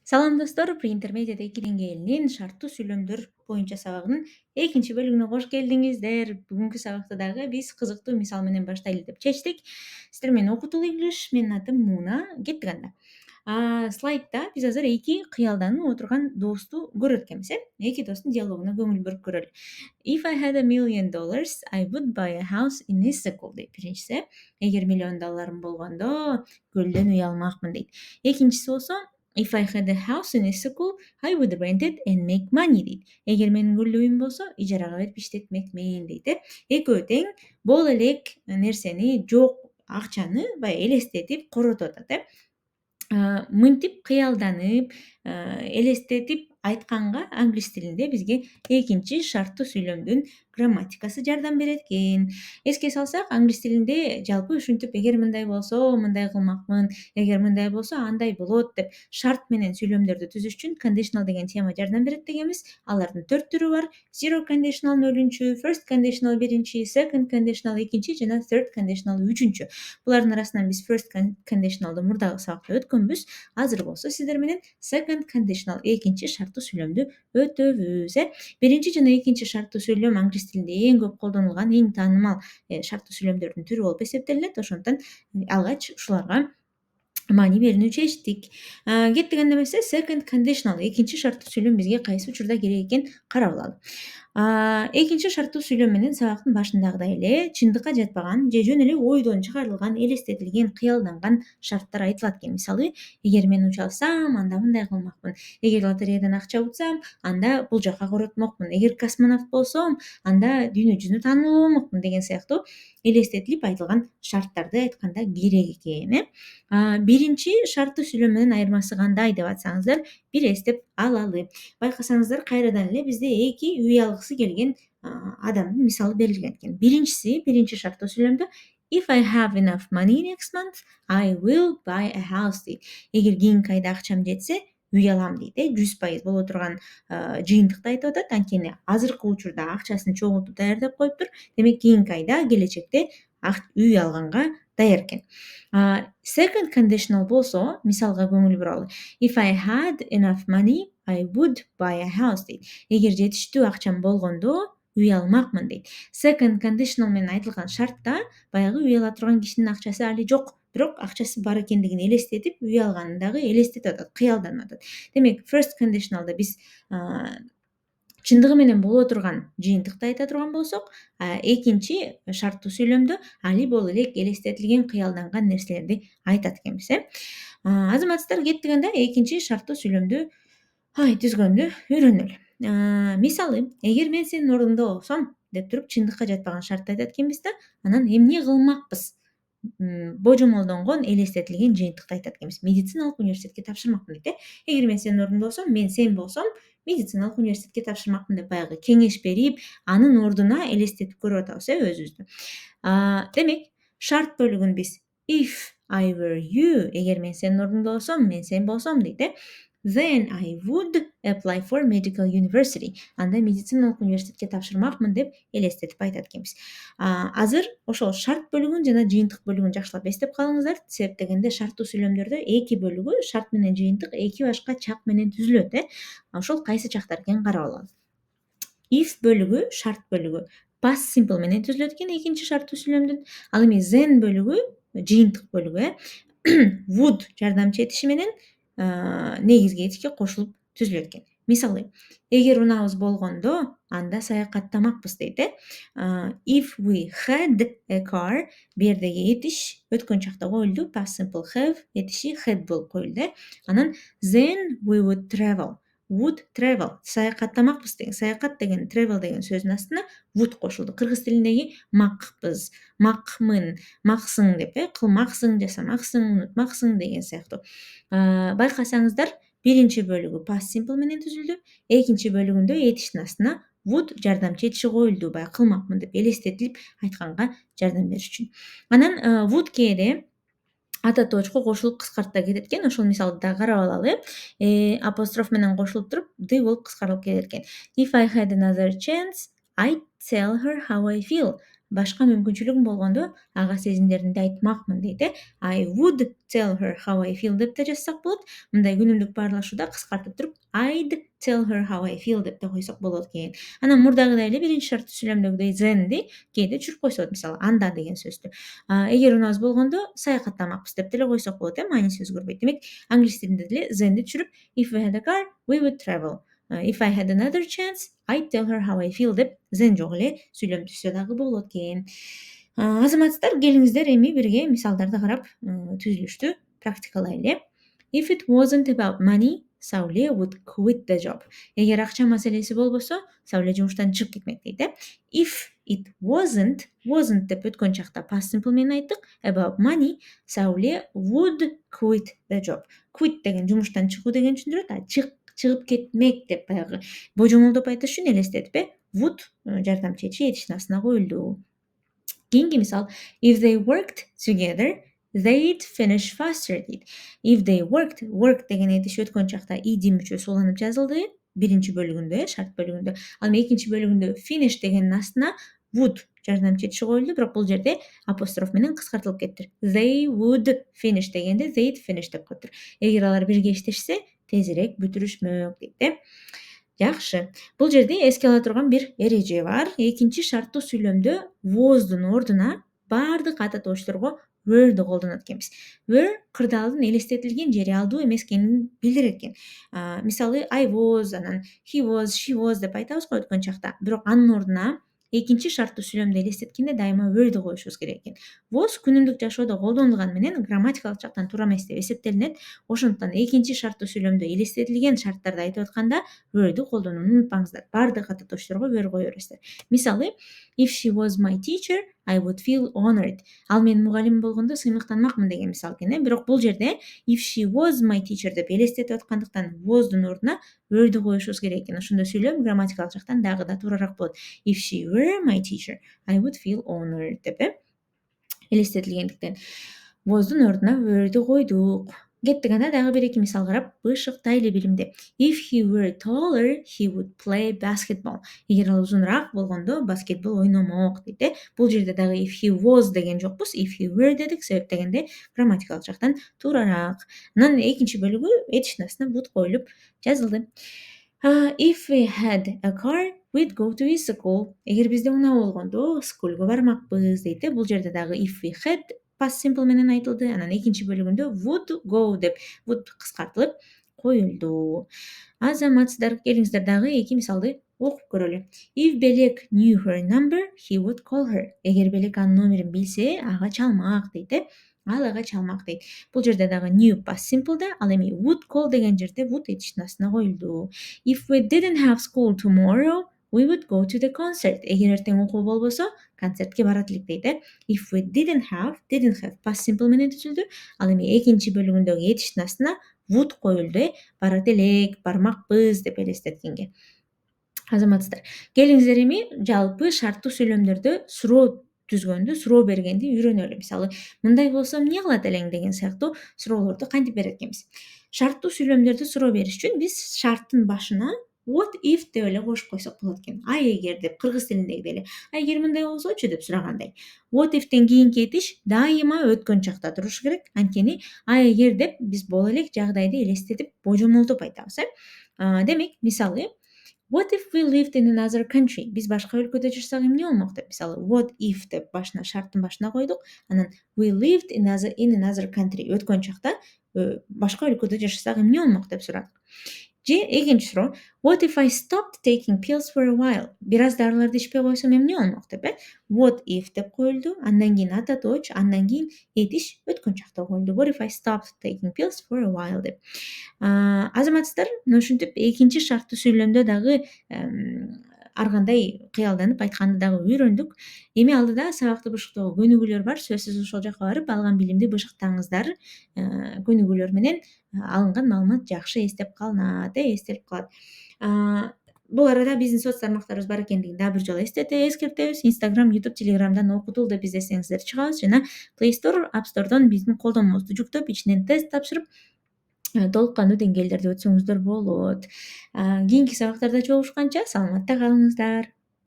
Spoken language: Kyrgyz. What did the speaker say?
Салам достор, pre-intermediate 2 деңгээлинин шарттуу сүйлөмдөр боюнча сабагынын экинчи бөлүгүнө кош келдиңиздер. Бүгүнкү сабакта дагы биз кызыктуу мисал менен баштайлы деп чечтик. Сиздер менен окутул English. Менин атым Муна. Кеттик анда. Слайдда биз азыр эки кыялданып отурган досту көрөт экенбиз, эки достун диалогуна көңүл буруп көрөлү. If I had $1 million, I would buy a house in Istanbul дейт биринчиси. Эгер $1 million болгондо көлдөн үй алмакмын дейт. Экинчиси болсо If I had a house in Istanbul, I would rent it and make money дейт. Эгер менин көлдө үйүм болсо, ижарага берип иштетмекмин дейт. Экөө тең бул элек нерсени, жок акчаны баягы элестетип коротуп атат. Мынтип кыялданып, элестетип айтканга англис тилинде бизге экинчи шарттуу сүйлөмдүн грамматикасы жардам берет экен. Эске салсак, англис тилинде жалпы ушинтип эгер мындай болсо мындай кылмакмын, эгер мындай болсо андай болот деп шарт менен сүйлөмдөрдү түзүш үчүн conditional деген тема жардам берет дегенбиз. Алардын 4 түрү бар: zero conditional нөлүнчү, first conditional биринчи, second conditional экинчи жана third conditional үчүнчү. Булардын арасынан биз first conditionalды мурдагы сабакта өткөнбүз. Азыр болсо сиздер менен second conditional экинчи шарттуу сүйлөмдү өтөбүз. Биринчи жана экинчи шарттуу сүйлөм англис тилинде эң көп колдонулган, эң таанымал шарттуу сүйлөмдөрдүн түрү болуп эсептелинет. Ошондуктан алгач ушуларга маани берүүнү чечтик. Кеттик анда эмесе, second conditional экинчи шарттуу сүйлөм бизге кайсы учурда керек экен карап алалы. Экинчи шарттуу сүйлөм менен сабактын башындагыдай эле чындыкка жатпаган же жөн эле ойдон чыгарылган, элестетилген, кыялданган шарттар айтылат экен. Мисалы, эгер мен уч алсам, анда мындай кылмакмын. Эгер лотереядан акча утсам, анда бул жака коротмокмун. Эгер космонавт болсом, анда дүйнө жүзүнө таанылуу болмокмун деген сыяктуу элестетилип айтылган шарттарды айтканда керек экен. Биринчи шарттуу сүйлөм менен айырмасы кандай деп атсаңыздар, бир эстеп алалы. Байкасаңыздар, кайрадан эле бизде эки үй алгысы келген адамдын мисалы берилген экен. Биринчиси, биринчи шарттуу сүйлөмдө If I have enough money next month, I will buy a house дейт. Эгер кийинки айда акчам жетсе, үй алам дейт. 100% боло турган жыйынтыкты айтып атат. Анткени азыркы учурда акчасын чогултуп даярдап коюптур. Демек кийинки айда, келечекте үй алганга даяр экен. Second conditional болсо, мисалга көңүл буралы. If I had enough money, I would buy a house дейт. Эгер жетиштүү акчам болгондо, үй алмакмын дейт. Second conditional менен айтылган шартта баягы үй ала турган кишинин акчасы али жок, бирок акчасы бар экендигин элестетип, үй алганын дагы элестетип атат, кыялданып атат. Демек, first conditionalда биз чындыгы менен боло турган жыйынтыкты айта турган болсок, экинчи шарттуу сүйлөмдө али боло элек элестетилген, кыялданган нерселерди айтат экенбиз. Азаматсыздар, кеттик анда экинчи шарттуу сүйлөмдү түзгөндү үйрөнөлү. Мисалы, эгер мен сенин ордуңда болсом деп туруп чындыкка жатпаган шартты айтат экенбиз да, анан эмне кылмакпыз? Божомолдонгон, элестетилген жыйынтыкты айтат экенбиз. Медициналык университетке тапшырмакмын дейт. Эгер мен сенин ордуңда болсом, сен болсом, медициналык университетке тапшырмакмын деп баягы кеңеш берип, анын ордуна элестетип көрүп атабыз өзүбүздү. Демек, шарт бөлүгүн биз if I were you, эгер мен сенин ордуңда болсом, сен болсом дейт. Then I would apply for medical university. Анда медициналык университетке тапшырмакмын деп элестетип айтат экенбиз. Азыр ошол шарт бөлүгүн жана жыйынтык бөлүгүн жакшылап эстеп калыңыздар. Себеп дегенде шарттуу сүйлөмдөрдө эки бөлүгү, шарт менен жыйынтык, эки башка чак менен түзүлөт. Ошол кайсы чактар экенин карап алалы. If бөлүгү, шарт бөлүгү past simple менен түзүлөт экен экинчи шарттуу сүйлөмдүн. Ал эми then бөлүгү, жыйынтык бөлүгү would жардамчы этиши менен негизги этишке кошулуп түзүлөт экен. Мисалы, эгер унаабыз болгондо, анда саякаттамакпыз дейт. If we had a car, бердеги этиш өткөн чакта коюлду, past simple have этиши had болуп коюлду. Анан then we would travel. Would travel, саякаттамакпыз деген. Саякат деген travel деген сөздүн астына would кошулду. Кыргыз тилиндеги макпыз, макмын, максың деп, кылмаксың, жасамаксың, унутмаксың деген сыяктуу. Байкасаңыздар, биринчи бөлүгү past simple менен түзүлдү, экинчи бөлүгүндө этиштин астына would жардамчы этиши коюлду, баягы кылмакмын деп элестетилип айтканга жардам бериш үчүн. Анан would кээде ата точко кошулуп кыскартта кетет экен. Ошол мисалды да карап алалы. Апостроф менен кошулуп туруп, ды болуп кыскарылып кетет экен. If I had another chance, I'd tell her how I feel. башка мүмкүнчүлүгүм болгондо ага сезимдеримди айтмакмын дейт. I would tell her how I feel деп да жазсак болот. Мындай күнүмдүк баарлашууда кыскартып туруп I'd tell her how I feel деп да койсок болот экен. Анан мурдагыдай эле биринчи шарттуу сүйлөмдөгүдөй thenди кээде чүрүп койсо болот. Мисалы анда деген сөздү. Эгер унаабыз болгондо саякаттамакпыз деп деле койсок болот. Мааниси өзгөрбөйт. Демек англис тилинде деле thenди түшүрүп if we had a car, we would travel. If I had another chance, I'd tell her how I feel деп then жок эле сүйлөм түзсө дагы болот экен. Азаматсыздар, келиңиздер эми бирге мисалдарды карап түзүлүштү практикалайлы. If it wasn't about money, Сауле would quit the job. Эгер акча маселеси болбосо, Сауле жумуштан чыгып кетмек дейт. If it wasn't деп өткөн чакта past simple менен айттык. About money, Сауле would quit the job. Quit деген жумуштан чыгуу деген түшүндүрөт. Чыгып кетмек деп баягы божомолдоп айтыш үчүн элестетип, would жардамчы эчи этичнасына коюлду. Кийинки мисал, if they worked together, they'd finish faster дейт. If they work деген этиш өткөн чакта id мүчөсү уланып жазылды. Биринчи бөлүгүндө, шарт бөлүгүндө. Ал эми экинчи бөлүгүндө finish дегенин астына would жардамчы этиши коюлду, бирок бул жерде апостроф менен кыскартылып кеттир. They would finish дегенде they'd finish деп коюптур. Эгер алар бирге иштешсе, тезирээк бүтүрүшмөк дейт. Жакшы. Бул жерде эске ала турган бир эреже бар. Экинчи шарттуу сүйлөмдө was'дун ордуна бардык ата добуштарга were'ди колдонот экенбиз. Were кырдаалдын элестетилген жери алдуу эмес экенин билдирет экен. Мисалы I was, анан he was, she was деп айтабыз го өткөн чакта. Бирок анын ордуна экинчи шарттуу сүйлөмдү элестеткенде дайыма were'ди коюшубуз керек экен. Was күнүмдүк жашоодо колдонулганы менен грамматикалык жактан туура эмес деп эсептелинет. Ошондуктан экинчи шарттуу сүйлөмдө элестетилген шарттарды айтып атканда were'ди колдонууну унутпаңыздар. Бардык ата добуштарга were кое бересиздер. Мисалы, if she was my teacher, I would feel honored. Ал менин мугалимим болгондо сыймыктанмакмын деген мисал экен. Бирок бул жерде if she was my teacher деп элестетип аткандыктан was'дун ордуна were'ди коюшубуз керек экен. Ошондо сүйлөм грамматикалык жактан дагы да туурарак болот. If she were my teacher, I would feel honored деп элестетилгендиктен was'дун ордуна were'ди койдук. Кеттик, анда дагы бир эки мисал карап бышыктайлы билимди. If he were taller, he would play basketball. Эгер ал узунураак болгондо баскетбол ойномок дейт. Бул жерде дагы if he was деген жокпуз, if he were дедик, себеп дегенде грамматикалык жактан туурарак. Анан экинчи бөлүгү этичнасына would коюлуп жазылды. If we had a car, we'd go to his school. Эгер бизде унаа болгондо скулга бармакпыз дейт. Бул жерде дагы if we had past simple менен айтылды. Анан экинчи бөлүгүндө would go деп would кыскартылып коюлду. Азаматсыздар, келиңиздер дагы эки мисалды окуп көрөлү. If Белек knew her number, he would call her. Эгер Белек анын номерин билсе, ага чалмак дейт. Ал ага чалмак дейт. Бул жерде дагы knew past simple да, ал эми would call деген жерде would этичнасына коюлду. If we didn't have school tomorrow, we would go to the concert. Эгер эртең окуу болбосо, концертке барат элек дейт. If we didn't have past simple менен түзүлдү. Ал эми экинчи бөлүгүндөгү этичнасына would коюлду. Барат элек, бармакпыз деп элестеткенге. Азаматсыздар, келиңиздер эми жалпы шарттуу сүйлөмдөрдө суроо түзгөндү, суроо бергенди үйрөнөлү. Мисалы, мындай болсо эмне кылат элең деген сыяктуу суроолорду кантип берет экенбиз. Шарттуу сүйлөмдөрдө суроо бериш үчүн биз шарттын башына what if деп эле коюп койсок болот экен. А эгер деп кыргыз тилиндеги эле. А эгер мындай болсочу деп сурагандай. What ifтен кийинки этиш дайыма өткөн чакта турушу керек. Анткени а эгер деп биз боло элек жагдайды элестетип божомолдоп айтабыз. Демек, мисалы, what if we lived in another country? Биз башка өлкөдө жашасак эмне болмок деп. Мисалы, what if деп башына шарттын башына койдук. Анан we lived in another country өткөн чакта башка өлкөдө жашасак эмне болмок деп сурадык. Же экинчи суроо, what if I stopped taking pills for a while? Бир аз дарыларды ичпей койсом эмне болмок деп. What if деп коюлду, андан кийин ата точ, андан кийин этиш өткөн чакта коюлду. What if I stopped taking pills for a while деп. Азаматсыздар, ушинтип экинчи шарттуу сүйлөмдө дагы ар кандай кыялданып айтканды дагы үйрөндүк. Эми алдыда сабакты бышыктоого көнүгүүлөр бар. Сөзсүз ошол жака барып, алган билимди бышыктаңыздар. Көнүгүүлөр менен алынган маалымат жакшы эстеп калынат, эстелип калат. Бул арада биздин соц тармактарыбыз бар экендигин дагы бир жолу эскертебиз. Instagram, YouTube, Telegramдан окутул деп издесеңиздер чыгабыз жана Play Store, App Store'дон биздин колдонмобузду жүктөп, ичинен тест тапшырып, толук кандуу деңгээлдерди өтсөңүздөр болот. Кийинки сабактарда жолугушканча саламатта калыңыздар.